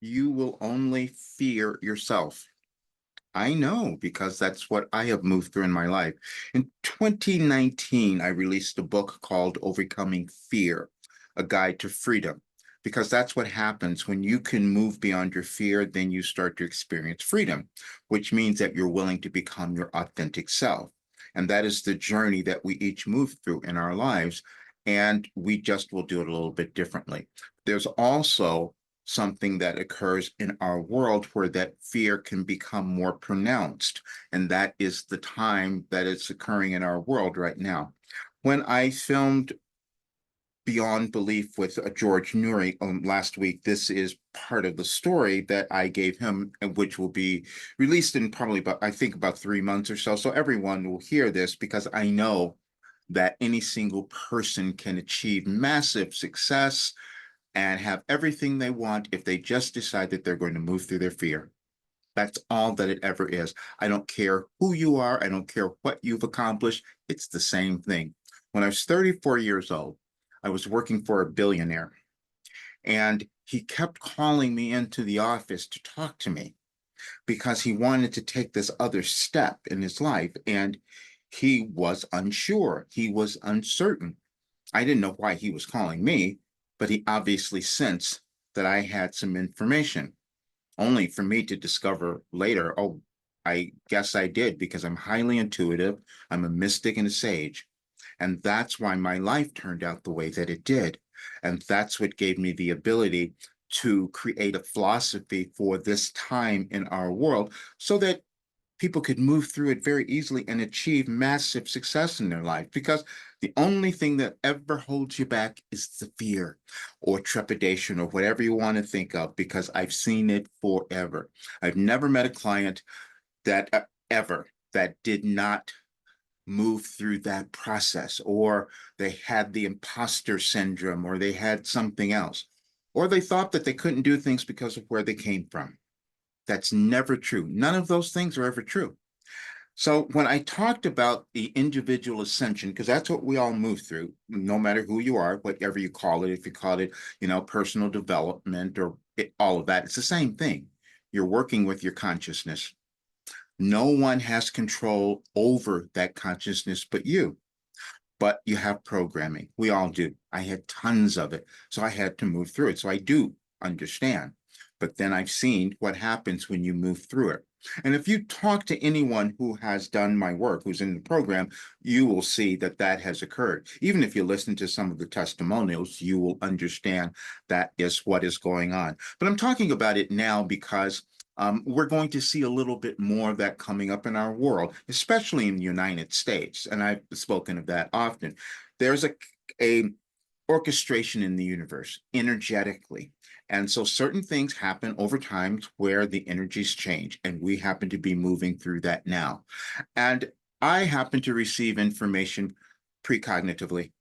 You will only fear yourself. I know because that's what I have moved through in my life. In 2019, I released a book called Overcoming Fear, A Guide to Freedom, because that's what happens when you can move beyond your fear, then you start to experience freedom, which means that you're willing to become your authentic self. And that is the journey that we each move through in our lives. And we just will do it a little bit differently. There's also something that occurs in our world where that fear can become more pronounced. And that is the time that it's occurring in our world right now. When I filmed Beyond Belief with George Nuri last week, this is part of the story that I gave him, which will be released in probably about, I think, about 3 months or so. So everyone will hear this because I know that any single person can achieve massive success and have everything they want if they just decide that they're going to move through their fear. That's all that it ever is. I don't care who you are. I don't care what you've accomplished. It's the same thing. When I was 34 years old, I was working for a billionaire, and he kept calling me into the office to talk to me because he wanted to take this other step in his life. And he was unsure. He was uncertain. I didn't know why he was calling me, but he obviously sensed that I had some information, only for me to discover later, oh, I guess I did because I'm highly intuitive. I'm a mystic and a sage. And that's why my life turned out the way that it did. And that's what gave me the ability to create a philosophy for this time in our world so that people could move through it very easily and achieve massive success in their life, because the only thing that ever holds you back is the fear or trepidation or whatever you want to think of, because I've seen it forever. I've never met a client that ever that did not move through that process, or they had the imposter syndrome, or they had something else, or they thought that they couldn't do things because of where they came from. That's never true. None of those things are ever true. So when I talked about the individual ascension, because that's what we all move through, no matter who you are, whatever you call it, if you call it, personal development or all of that, it's the same thing. You're working with your consciousness. No one has control over that consciousness but you. But you have programming. We all do. I had tons of it. So I had to move through it. So I do understand. But then I've seen what happens when you move through it. And if you talk to anyone who has done my work, who's in the program, you will see that that has occurred. Even if you listen to some of the testimonials, you will understand that is what is going on. But I'm talking about it now because we're going to see a little bit more of that coming up in our world, especially in the United States. And I've spoken of that often. There's a orchestration in the universe energetically. And so certain things happen over time where the energies change, and we happen to be moving through that now. And I happen to receive information precognitively.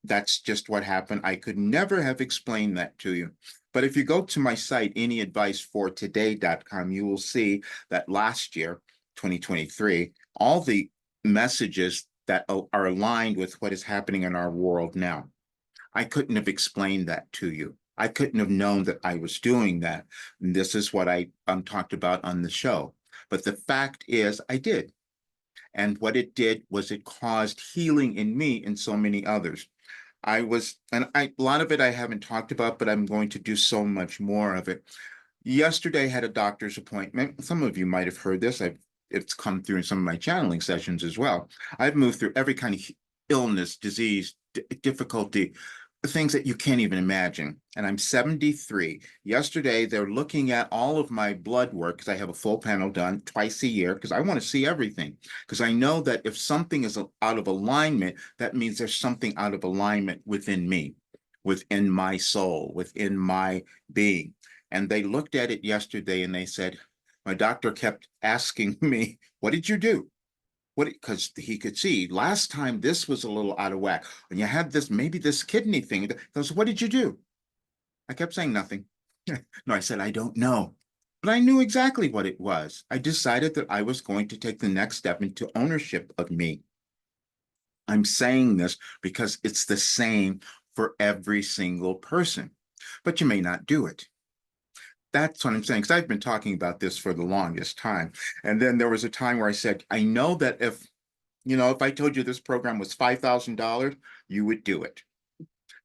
That's just what happened. I could never have explained that to you. But if you go to my site, anyadvicefortoday.com, you will see that last year, 2023, all the messages that are aligned with what is happening in our world now. I couldn't have explained that to you. I couldn't have known that I was doing that. And this is what I talked about on the show. But the fact is, I did. And what it did was it caused healing in me and so many others. A lot of it I haven't talked about, but I'm going to do so much more of it. Yesterday, I had a doctor's appointment. Some of you might have heard this. It's come through in some of my channeling sessions as well. I've moved through every kind of illness, disease, difficulty, things that you can't even imagine. And I'm 73. Yesterday, they're looking at all of my blood work because I have a full panel done twice a year because I want to see everything. Because I know that if something is out of alignment, that means there's something out of alignment within me, within my soul, within my being. And they looked at it yesterday and they said, my doctor kept asking me, what did you do? Because he could see last time this was a little out of whack. And you had this, maybe this kidney thing. He goes, what did you do? I kept saying nothing. No, I said, I don't know. But I knew exactly what it was. I decided that I was going to take the next step into ownership of me. I'm saying this because it's the same for every single person, but you may not do it. That's what I'm saying. Because I've been talking about this for the longest time. And then there was a time where I said, I know that if I told you this program was $5,000, you would do it.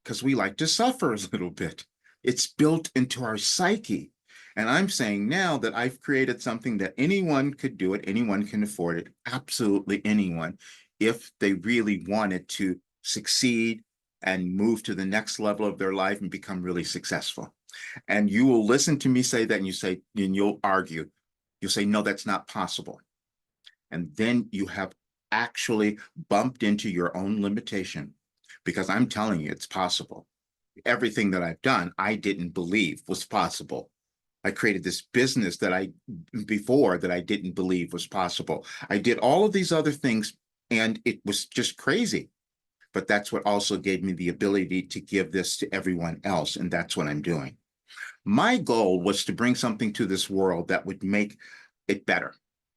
Because we like to suffer a little bit. It's built into our psyche. And I'm saying now that I've created something that anyone could do it, anyone can afford it, absolutely anyone, if they really wanted to succeed and move to the next level of their life and become really successful. And you will listen to me say that, and you'll argue. You'll say, no, that's not possible. And then you have actually bumped into your own limitation, because I'm telling you, it's possible. Everything that I've done, I didn't believe was possible. I created this business that I didn't believe was possible. I did all of these other things, and it was just crazy. But that's what also gave me the ability to give this to everyone else. And that's what I'm doing. My goal was to bring something to this world that would make it better.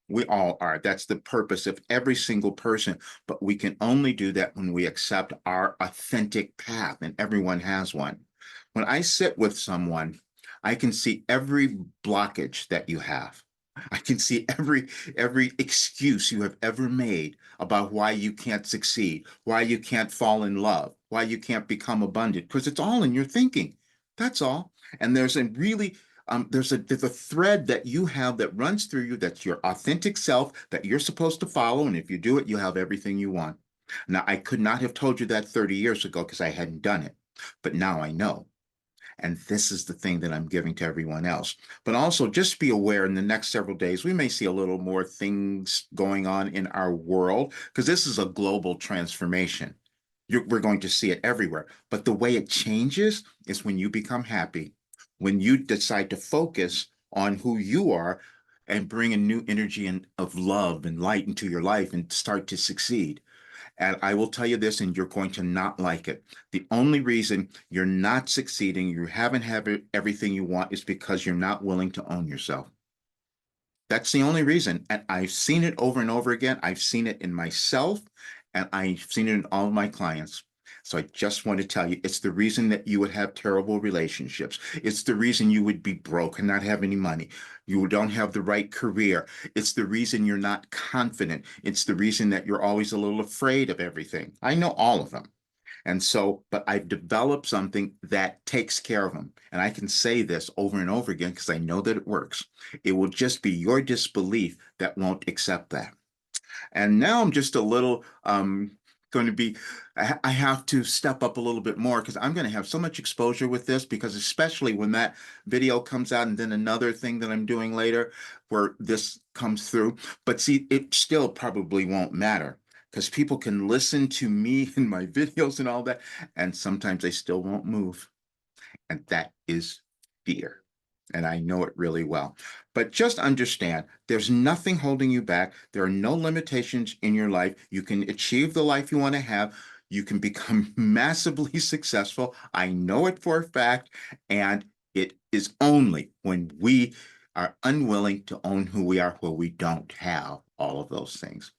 We all are. That's the purpose of every single person. But we can only do that when we accept our authentic path, and everyone has one. When I sit with someone, I can see every blockage that you have. I can see every excuse you have ever made about why you can't succeed, why you can't fall in love, why you can't become abundant, because it's all in your thinking. That's all. And there's a thread that you have that runs through you, that's your authentic self that you're supposed to follow. And if you do it, you have everything you want. Now, I could not have told you that 30 years ago because I hadn't done it. But now I know. And this is the thing that I'm giving to everyone else. But also, just be aware, in the next several days, we may see a little more things going on in our world, because this is a global transformation. We're going to see it everywhere. But the way it changes is when you become happy, when you decide to focus on who you are and bring a new energy of love and light into your life and start to succeed. And I will tell you this, and you're going to not like it. The only reason you're not succeeding, you haven't had everything you want, is because you're not willing to own yourself. That's the only reason. And I've seen it over and over again. I've seen it in myself, and I've seen it in all of my clients. So I just want to tell you, it's the reason that you would have terrible relationships. It's the reason you would be broke and not have any money. You don't have the right career. It's the reason you're not confident. It's the reason that you're always a little afraid of everything. I know all of them. And so, but I've developed something that takes care of them. And I can say this over and over again because I know that it works. It will just be your disbelief that won't accept that. And now I'm just a little going to be, I have to step up a little bit more, because I'm going to have so much exposure with this, because especially when that video comes out, and then another thing that I'm doing later where this comes through. But see, it still probably won't matter, because people can listen to me and my videos and all that, and sometimes they still won't move. And that is fear. And I know it really well. But just understand, there's nothing holding you back. There are no limitations in your life. You can achieve the life you want to have. You can become massively successful. I know it for a fact. And it is only when we are unwilling to own who we are, where we don't have all of those things.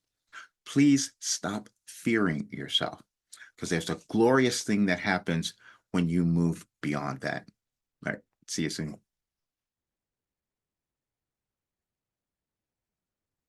Please stop fearing yourself, because there's a glorious thing that happens when you move beyond that. All right. See you soon.